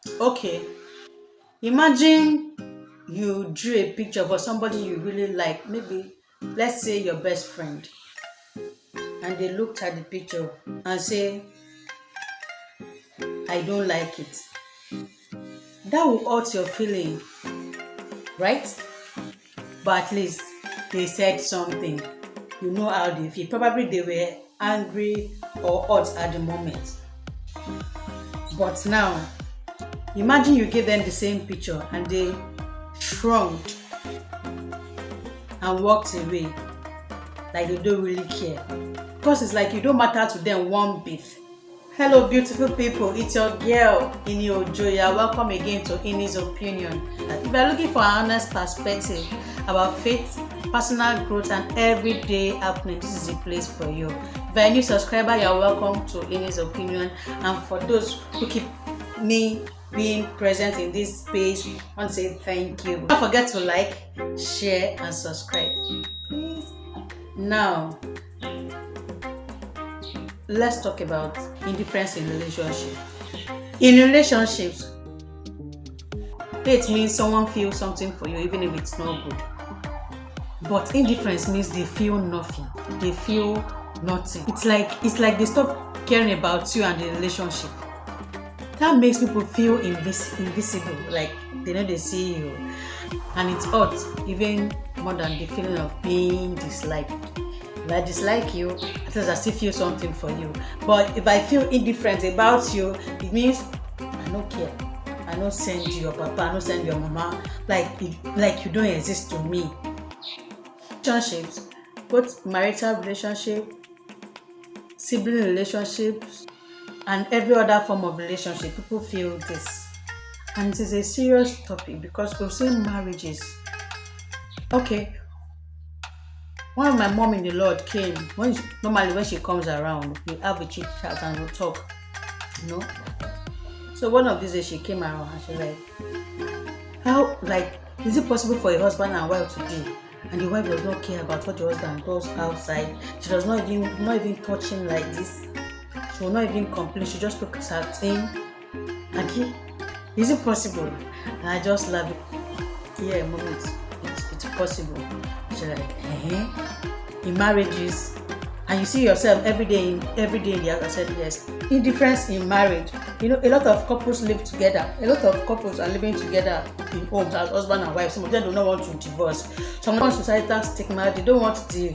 Okay, imagine you drew a picture for somebody you really like, maybe let's say your best friend, and they looked at the picture and say, I don't like it. That will hurt your feeling, right? But at least they said something. You know how they feel. Probably they were angry or hurt at the moment. But now, imagine you give them the same picture and they shrunk and walked away like they don't really care. Because it's like you don't matter to them one bit. Hello, beautiful people. It's your girl, Ini Ojoya. Welcome again to Ini's Opinion. If you're looking for an honest perspective about faith, personal growth, and everyday happening, this is the place for you. If you're a new subscriber, you're welcome to Ini's Opinion. And for those who keep me being present in this space, I want to say thank you. Don't forget to like, share, and subscribe. Please. Now, let's talk about indifference in relationship. In relationships, it means someone feels something for you even if it's not good. But indifference means they feel nothing. They feel nothing. It's like they stop caring about you and the relationship. That makes people feel invisible, like they know they see you. And it hurts even more than the feeling of being disliked. If I dislike you, at least I still feel something for you. But if I feel indifferent about you, it means I don't care. I don't send you your papa, I don't send your mama. Like you don't exist to me. Relationships, both marital relationship, sibling relationships, and every other form of relationship, people feel this. And it is a serious topic because we've seen marriages. Okay, one of my mom in the Lord came. Normally when she comes around, we have a chit chat and we'll talk, you know. So one of these days she came around and she's like, is it possible for a husband and wife to deal? And the wife does not care about what the husband does outside. She does not even touch him like this. She will not even complain. She just looks at him and is it possible? And I just love it. Yeah, mom, it's possible. She's like, in marriages, and you see yourself every day in the house. I said yes. Indifference in marriage. You know, a lot of couples live together. A lot of couples are living together in homes as husband and wife. Some of them do not want to divorce. Some want societal stigma. They don't want the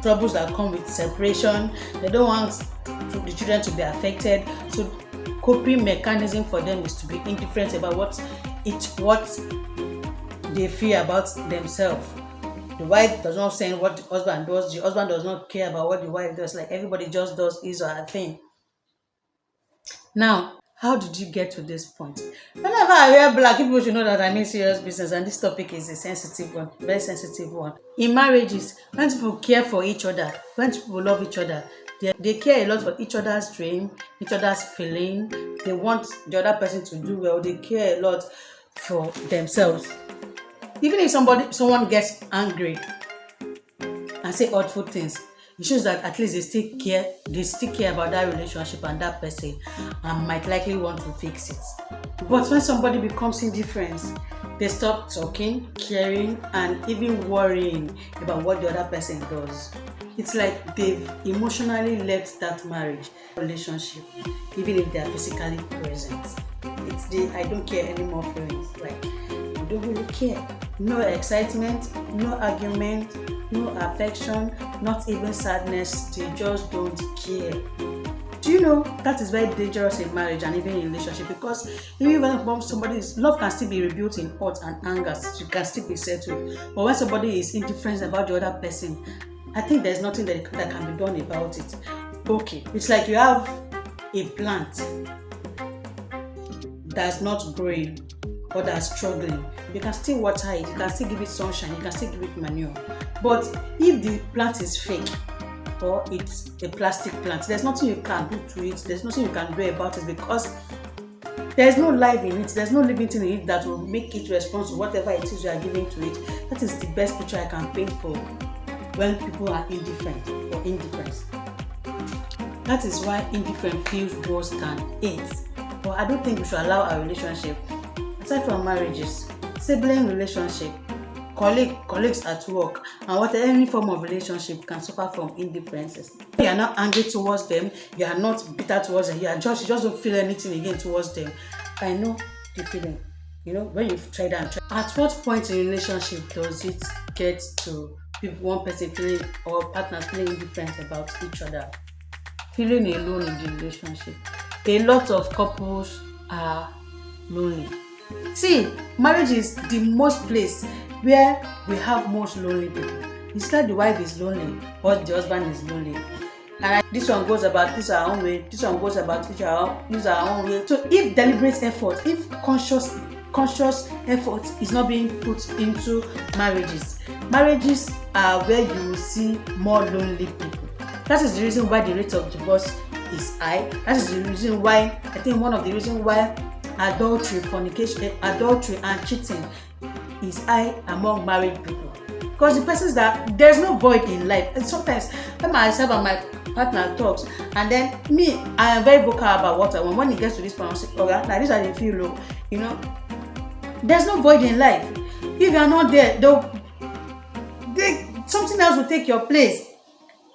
troubles that come with separation. They don't want the children to be affected. So coping mechanism for them is to be indifferent about what they feel about themselves. The wife does not say what the husband does. The husband does not care about what the wife does. Like everybody just does his or her thing. Now, how did you get to this point? Whenever I hear black people, should know that I mean serious business, and this topic is a sensitive one, very sensitive one. In marriages, when people care for each other, when people love each other, they care a lot for each other's dream, each other's feeling. They want the other person to do well. They care a lot for themselves. Even if someone gets angry and say hurtful things, it shows that at least they still care about that relationship and that person and might likely want to fix it. But when somebody becomes indifferent, they stop talking, caring, and even worrying about what the other person does. It's like they've emotionally left that marriage relationship, even if they are physically present. It's the I don't care anymore feelings. Like, you don't really care. No excitement, no argument, no affection, not even sadness. They just don't care. Do you know that is very dangerous in marriage and even in relationship? Because even when somebody's love can still be rebuilt in hurt and anger, you can still be settled. But when somebody is indifferent about the other person, I think there's nothing that can be done about it. Okay, it's like you have a plant that's not growing or that's struggling. You can still water it, you can still give it sunshine, you can still give it manure. But if the plant is fake or it's a plastic plant, there's nothing you can do to it, there's nothing you can do about it because there's no life in it, there's no living thing in it that will make it respond to whatever it is you are giving to it. That is the best picture I can paint for when people are indifferent or indifference. That is why indifference feels worse than hate. but I don't think we should allow our relationship, aside from marriages, sibling relationship, colleagues at work, and what any form of relationship can suffer from indifferences. You are not angry towards them, you are not bitter towards them, you just don't feel anything again towards them. I know the feeling. When you've tried and tried. At what point in relationship does it get to one person feeling or partners feeling indifferent about each other? Feeling alone in the relationship. A lot of couples are lonely. See, marriage is the most place where we have most lonely people. It's like the wife is lonely or the husband is lonely. And this one goes about this our own way, this one goes about this our own way. So if deliberate effort, if conscious effort is not being put into marriages are where you will see more lonely people. That is the reason why the rate of divorce is high. That is the reason why, I think one of the reasons why adultery, fornication, adultery and cheating is high among married people. Because the persons that there's no void in life. And sometimes when myself and my partner talks, and then me, I am very vocal about what I want. When it gets to this point, I say, okay, like this I dey feel low. There's no void in life. If you are not there, something else will take your place.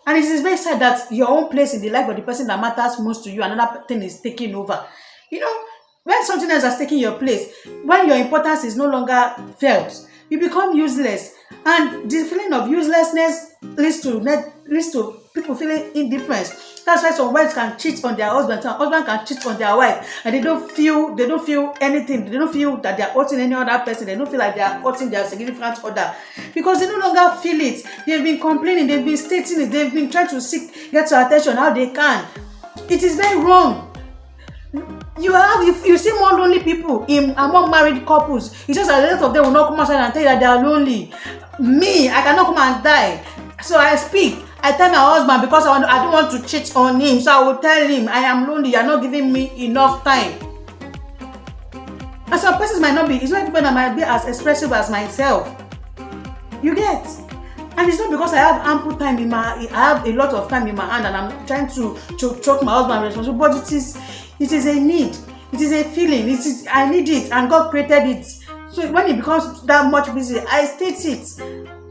And it is very sad that your own place in the life of the person that matters most to you, another thing is taking over. When something else has taken your place, when your importance is no longer felt, you become useless. And the feeling of uselessness leads to people feeling indifference. That's why some wives can cheat on their husband, some husband can cheat on their wife, and they don't feel anything. They don't feel that they are hurting any other person. They don't feel like they are hurting their significant other because they no longer feel it. They've been complaining, they've been stating it, they've been trying to get your attention how they can. It is very wrong. You see more lonely people among married couples. It's just that a lot of them will not come outside and tell you that they are lonely. Me, I cannot come and die. So I speak. I tell my husband because I don't want to cheat on him. So I will tell him, I am lonely. You are not giving me enough time. And some persons might not be. It's not people that might be as expressive as myself. You get? And it's not because I have ample time I have a lot of time in my hand and I'm trying to choke my husband responsible. But it is a need. It is a feeling. I need it, and God created it. So when it becomes that much busy, I state it.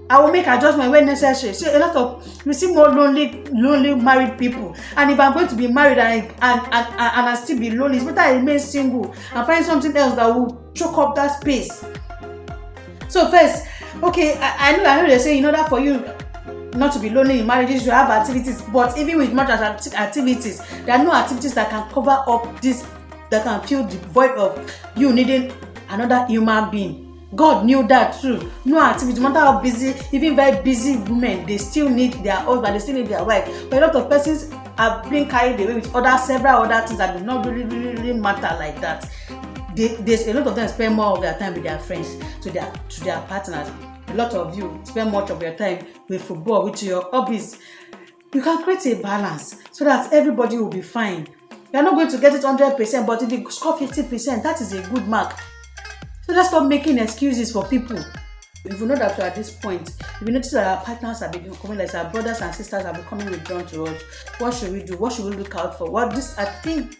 I will make adjustment when necessary. So a lot of you see more lonely married people. And if I'm going to be married and I still be lonely, it's better I remain single and find something else that will choke up that space. So first, okay, I know they say in order for you not to be lonely in marriages, you have activities. But even with much as activities, there are no activities that can cover up this, that can fill the void of you needing another human being. God knew that too. No activity, no matter how busy, even very busy women, they still need their husband, they still need their wife. But a lot of persons are being carried away with several other things that do not really matter like that. There's a lot of them spend more of their time with their friends, to their partners. A lot of you spend much of your time with football, with your hobbies. You can create a balance so that everybody will be fine. You're not going to get it 100%, but if you score 50%, that is a good mark. So let's stop making excuses for people. If you know that we're at this point, if you notice that our partners are becoming like our brothers and sisters are becoming withdrawn to us, what should we do? What should we look out for? I think,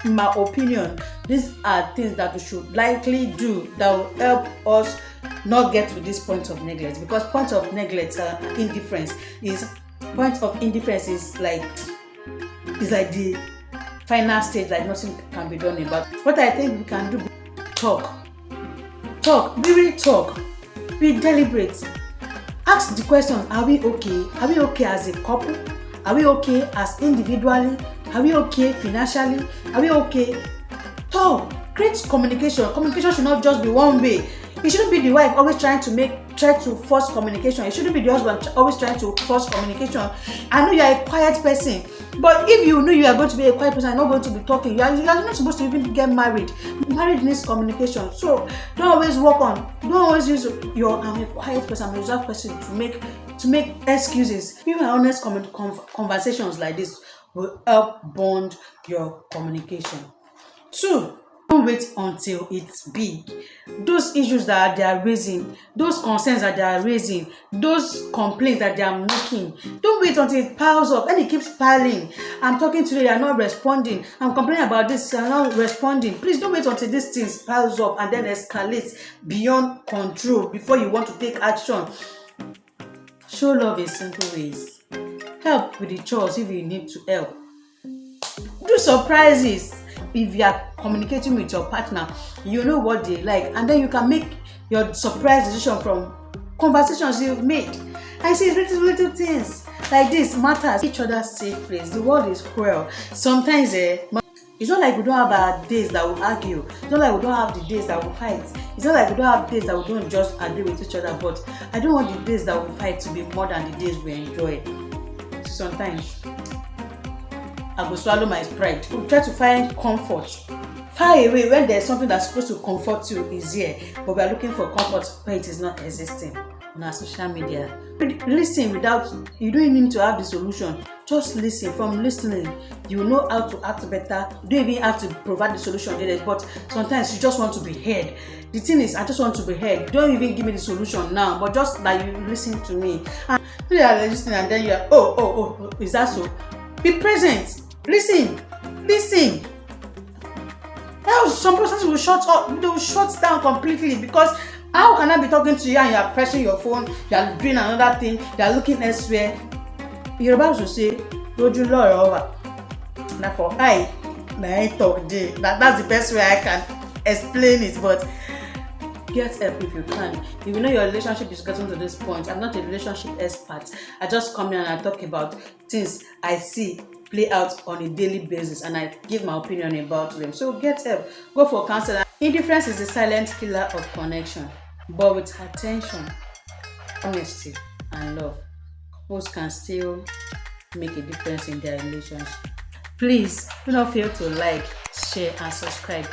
in my opinion, these are things that we should likely do that will help us not get to this point of neglect. Because point of neglect, indifference is like the final stage, like nothing can be done about. What I think we can do, talk, be deliberate, ask the question, are we okay as a couple, are we okay as individually, are we okay financially, are we okay? Talk, create communication should not just be one way. It shouldn't be the wife always try to force communication. It shouldn't be the husband always trying to force communication. I know you are a quiet person, but if you know you are going to be a quiet person and not going to be talking, you are not supposed to even get married. Marriage needs communication. So don't always use your I'm a quiet person, I'm a reserved person to make excuses. Even honest conversations like this will help bond your communication. 2. Don't wait until it's big. Those issues that they are raising, those concerns that they are raising, those complaints that they are making, don't wait until it piles up. And it keeps piling. I'm talking to you, you are not responding. I'm complaining about this, you are not responding. Please don't wait until these things piles up and then escalates beyond control before you want to take action. Show love in simple ways. Help with the chores if you need to help. Do surprises. If you are communicating with your partner, you know what they like, and then you can make your surprise decision from conversations you've made. I see little things like this matters. Each other's safe place. The world is cruel. Sometimes it's not like we don't have our days that we argue. It's not like we don't have the days that we fight. It's not like we don't have days that we don't just agree with each other. But I don't want the days that we fight to be more than the days we enjoy. Sometimes I go swallow my pride. We try to find comfort far away when there's something that's supposed to comfort you is here, but we are looking for comfort where it is not existing on our social media. Listen without, you don't even need to have the solution. Just listen. From listening, you know how to act better. You don't even have to provide the solution later, but sometimes you just want to be heard. The thing is, I just want to be heard. Don't even give me the solution now, but just like you listen to me. And you are listening, and then you are, oh, is that so? Be present. Listen. Else some processes will shut up. They will shut down completely, because how can I be talking to you and you are pressing your phone, you are doing another thing, you are looking elsewhere? You're about to say, "Roju lawyer over." Now for I talk day. That's the best way I can explain it. But get help if you can. If you know your relationship is getting to this point, I'm not a relationship expert. I just come here and I talk about things I see play out on a daily basis, and I give my opinion about them. So get help. Go for counseling. Indifference is the silent killer of connection, but with attention, honesty, and love, couples can still make a difference in their relationship. Please do not fail to like, share, and subscribe.